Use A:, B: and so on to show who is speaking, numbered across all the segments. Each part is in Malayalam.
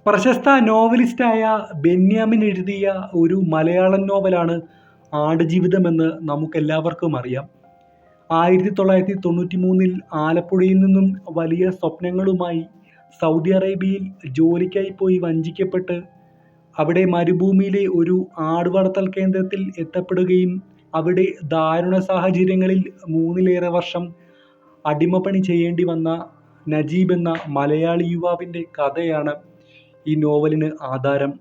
A: പ്രശസ്ത നോവലിസ്റ്റായ ബെന്യാമിൻ എഴുതിയ ഒരു മലയാളം നോവലാണ് ആടുജീവിതമെന്ന് നമുക്കെല്ലാവർക്കും അറിയാം. 1993 ആലപ്പുഴയിൽ നിന്നും വലിയ സ്വപ്നങ്ങളുമായി സൗദി അറേബ്യയിൽ ജോലിക്കായി പോയി വഞ്ചിക്കപ്പെട്ട് അവിടെ മരുഭൂമിയിലെ ഒരു ആടുവളർത്തൽ കേന്ദ്രത്തിൽ എത്തപ്പെടുകയും അവിടെ ദാരുണ സാഹചര്യങ്ങളിൽ 3-ലേറെ വർഷം അടിമപ്പണി ചെയ്യേണ്ടി വന്ന നജീബ് എന്ന മലയാളി യുവാവിൻ്റെ കഥയാണ് ഈ നോവലിന് ആധാരം.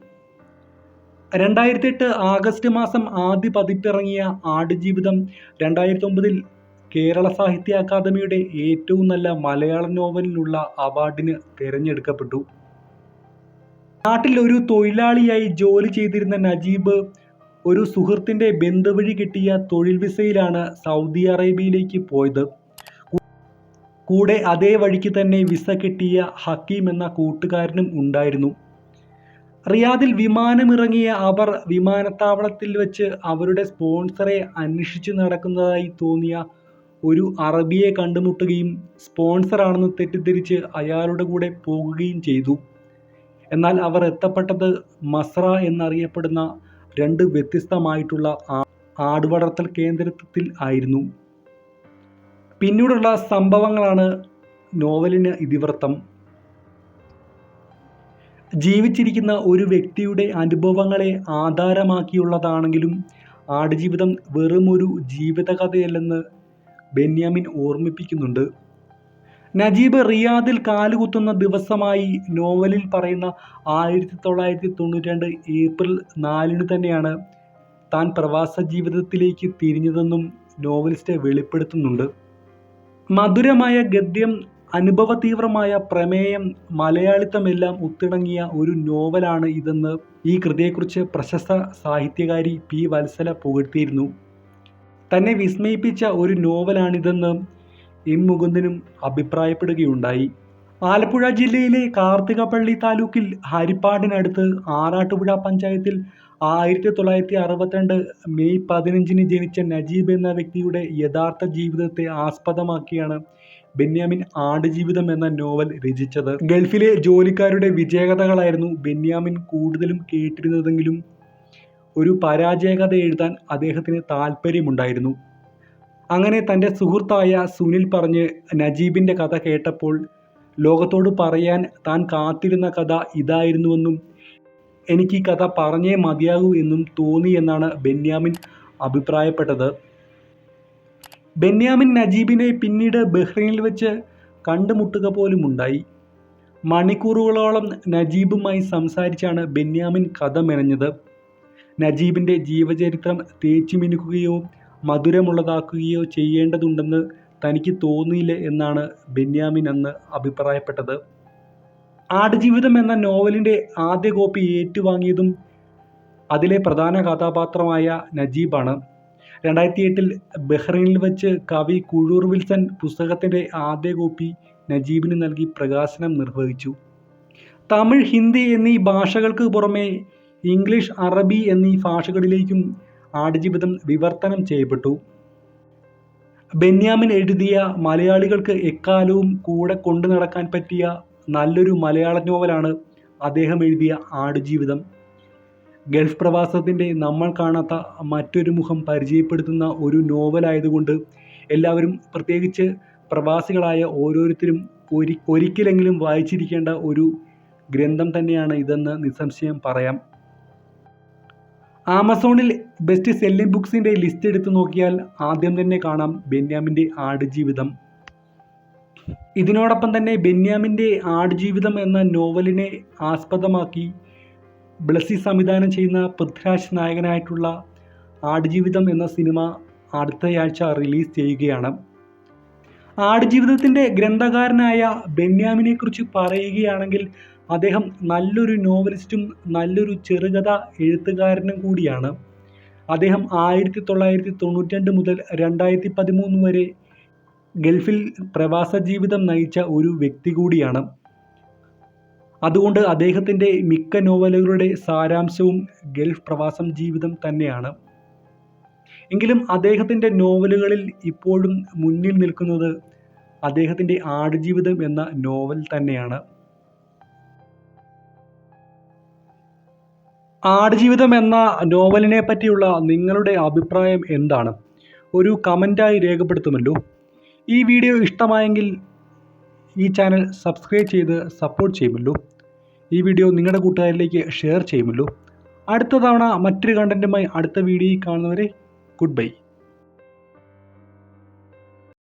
A: 2008 ആഗസ്റ്റ് മാസം ആദ്യ പതിപ്പിറങ്ങിയ ആടുജീവിതം 2009 കേരള സാഹിത്യ അക്കാദമിയുടെ ഏറ്റവും നല്ല മലയാളം നോവലിനുള്ള അവാർഡിന് തിരഞ്ഞെടുക്കപ്പെട്ടു. നാട്ടിൽ ഒരു തൊഴിലാളിയായി ജോലി ചെയ്തിരുന്ന നജീബ് ഒരു സുഹൃത്തിൻ്റെ ബന്ധുവഴി കിട്ടിയ തൊഴിൽ വിസയിലാണ് സൗദി അറേബ്യയിലേക്ക് പോയത്. കൂടെ അതേ വഴിക്ക് തന്നെ വിസ കിട്ടിയ ഹക്കീം എന്ന കൂട്ടുകാരനും ഉണ്ടായിരുന്നു. റിയാദിൽ വിമാനമിറങ്ങിയ അവർ വിമാനത്താവളത്തിൽ വെച്ച് അവരുടെ സ്പോൺസറെ അന്വേഷിച്ചു നടക്കുന്നതായി തോന്നിയ ഒരു അറബിയെ കണ്ടുമുട്ടുകയും സ്പോൺസറാണെന്ന് തെറ്റിദ്ധരിച്ച് അയാളുടെ കൂടെ പോകുകയും ചെയ്തു. എന്നാൽ അവർ എത്തപ്പെട്ടത് മസ്ര എന്നറിയപ്പെടുന്ന 2 വ്യത്യസ്തമായിട്ടുള്ള ആടുവളർത്തൽ കേന്ദ്രത്തിൽ ആയിരുന്നു. പിന്നീടുള്ള സംഭവങ്ങളാണ് നോവലിന് ഇതിവൃത്തം. ജീവിച്ചിരിക്കുന്ന ഒരു വ്യക്തിയുടെ അനുഭവങ്ങളെ ആധാരമാക്കിയുള്ളതാണെങ്കിലും ആടുജീവിതം വെറുമൊരു ജീവിതകഥയല്ലെന്ന് ബെന്യാമിൻ ഓർമ്മിപ്പിക്കുന്നുണ്ട്. നജീബ് റിയാദിൽ കാലുകുത്തുന്ന ദിവസമായി നോവലിൽ പറയുന്ന 1992 ഏപ്രിൽ 4 തന്നെയാണ് താൻ പ്രവാസ ജീവിതത്തിലേക്ക് തിരിഞ്ഞതെന്നും നോവലിസ്റ്റ് വെളിപ്പെടുത്തുന്നുണ്ട്. മധുരമായ ഗദ്യം, അനുഭവതീവ്രമായ പ്രമേയം, മലയാളിത്തമെല്ലാം ഒത്തിണങ്ങിയ ഒരു നോവലാണ് ഇതെന്ന് ഈ കൃതിയെക്കുറിച്ച് പ്രശസ്ത സാഹിത്യകാരി പി. വത്സല പുകഴ്ത്തിയിരുന്നു. തന്നെ വിസ്മയിപ്പിച്ച ഒരു നോവലാണിതെന്ന് എം. മുകുന്ദനും അഭിപ്രായപ്പെടുകയുണ്ടായി. ആലപ്പുഴ ജില്ലയിലെ കാർത്തികപ്പള്ളി താലൂക്കിൽ ഹരിപ്പാടിനടുത്ത് ആറാട്ടുപുഴ പഞ്ചായത്തിൽ 1962 മെയ് 15 ജനിച്ച നജീബ് എന്ന വ്യക്തിയുടെ യഥാർത്ഥ ജീവിതത്തെ ആസ്പദമാക്കിയാണ് ബെന്യാമിൻ ആടുജീവിതം എന്ന നോവൽ രചിച്ചത്. ഗൾഫിലെ ജോലിക്കാരുടെ വിജയകഥകളായിരുന്നു ബെന്യാമിൻ കൂടുതലും കേട്ടിരുന്നതെങ്കിലും ഒരു പരാജയകഥ എഴുതാൻ അദ്ദേഹത്തിന് താല്പര്യമുണ്ടായിരുന്നു. അങ്ങനെ തൻ്റെ സുഹൃത്തായ സുനിൽ പറഞ്ഞ് നജീബിൻ്റെ കഥ കേട്ടപ്പോൾ ലോകത്തോട് പറയാൻ താൻ കാത്തിരുന്ന കഥ ഇതായിരുന്നുവെന്നും എനിക്ക് ഈ കഥ പറഞ്ഞേ മതിയാകൂ എന്നും തോന്നി എന്നാണ് ബെന്യാമിൻ അഭിപ്രായപ്പെട്ടത്. ബെന്യാമിൻ നജീബിനെ പിന്നീട് ബഹ്റൈനിൽ വെച്ച് കണ്ടുമുട്ടുക പോലുമുണ്ടായി. മണിക്കൂറുകളോളം നജീബുമായി സംസാരിച്ചാണ് ബെന്യാമിൻ കഥ മെനഞ്ഞത്. നജീബിൻ്റെ ജീവചരിത്രം തേച്ചുമിനുക്കുകയോ മധുരമുള്ളതാക്കുകയോ ചെയ്യേണ്ടതുണ്ടെന്ന് തനിക്ക് തോന്നിയില്ല എന്നാണ് ബെന്യാമിൻ അന്ന് അഭിപ്രായപ്പെട്ടത്. ആടുജീവിതം എന്ന നോവലിൻ്റെ ആദ്യ കോപ്പി ഏറ്റുവാങ്ങിയതും അതിലെ പ്രധാന കഥാപാത്രമായ നജീബാണ്. 2008 ബഹ്റൈനിൽ വെച്ച് കവി കുഴൂർ വിൽസൺ പുസ്തകത്തിൻ്റെ ആദ്യ കോപ്പി നജീബിന് നൽകി പ്രകാശനം നിർവഹിച്ചു. തമിഴ്, ഹിന്ദി എന്നീ ഭാഷകൾക്ക് പുറമെ ഇംഗ്ലീഷ്, അറബി എന്നീ ഭാഷകളിലേക്കും ആടുജീവിതം വിവർത്തനം ചെയ്യപ്പെട്ടു. ബെന്യാമിൻ എഴുതിയ മലയാളികൾക്ക് എക്കാലവും കൂടെ കൊണ്ടു നടക്കാൻ പറ്റിയ നല്ലൊരു മലയാള നോവലാണ് അദ്ദേഹം എഴുതിയ ആടുജീവിതം. ഗൾഫ് പ്രവാസത്തിൻ്റെ നമ്മൾ കാണാത്ത മറ്റൊരു മുഖം പരിചയപ്പെടുത്തുന്ന ഒരു നോവലായതുകൊണ്ട് എല്ലാവരും, പ്രത്യേകിച്ച് പ്രവാസികളായ ഓരോരുത്തരും ഒരിക്കലെങ്കിലും വായിച്ചിരിക്കേണ്ട ഒരു ഗ്രന്ഥം തന്നെയാണ് ഇതെന്ന് നിസ്സംശയം പറയാം. ആമസോണിൽ ബെസ്റ്റ് സെല്ലിംഗ് ബുക്സിൻ്റെ ലിസ്റ്റ് എടുത്തു നോക്കിയാൽ ആദ്യം തന്നെ കാണാം ബെന്യാമിൻ്റെ ആടുജീവിതം. ഇതിനോടൊപ്പം തന്നെ ബെന്യാമിൻ്റെ ആടുജീവിതം എന്ന നോവലിനെ ആസ്പദമാക്കി ബ്ലസ്സി സംവിധാനം ചെയ്യുന്ന പൃഥ്വിരാജ് നായകനായിട്ടുള്ള ആടുജീവിതം എന്ന സിനിമ അടുത്തയാഴ്ച റിലീസ് ചെയ്യുകയാണ്. ആടുജീവിതത്തിൻ്റെ ഗ്രന്ഥകാരനായ ബെന്യാമിനെക്കുറിച്ച് പറയുകയാണെങ്കിൽ അദ്ദേഹം നല്ലൊരു നോവലിസ്റ്റും നല്ലൊരു ചെറുകഥ എഴുത്തുകാരനും കൂടിയാണ്. അദ്ദേഹം 1992 മുതൽ 2013 വരെ ഗൾഫിൽ പ്രവാസ ജീവിതം നയിച്ച ഒരു വ്യക്തി കൂടിയാണ്. അതുകൊണ്ട് അദ്ദേഹത്തിൻ്റെ മിക്ക നോവലുകളുടെ സാരാംശവും ഗൾഫ് പ്രവാസം ജീവിതം തന്നെയാണ്. എങ്കിലും അദ്ദേഹത്തിൻ്റെ നോവലുകളിൽ ഇപ്പോഴും മുന്നിൽ നിൽക്കുന്നത് അദ്ദേഹത്തിൻ്റെ ആടുജീവിതം എന്ന നോവൽ തന്നെയാണ്. ആടുജീവിതം എന്ന നോവലിനെ പറ്റിയുള്ള നിങ്ങളുടെ അഭിപ്രായം എന്താണ്? ഒരു കമൻറ്റായി രേഖപ്പെടുത്തുമല്ലോ. ഈ വീഡിയോ ഇഷ്ടമായെങ്കിൽ ഈ ചാനൽ സബ്സ്ക്രൈബ് ചെയ്ത് സപ്പോർട്ട് ചെയ്യുമല്ലോ. ഈ വീഡിയോ നിങ്ങളുടെ കൂട്ടുകാരിലേക്ക് ഷെയർ ചെയ്യുമല്ലോ. അടുത്ത തവണ മറ്റൊരു കണ്ടൻറ്റുമായി അടുത്ത വീഡിയോയിൽ കാണുന്നവരെ ഗുഡ് ബൈ.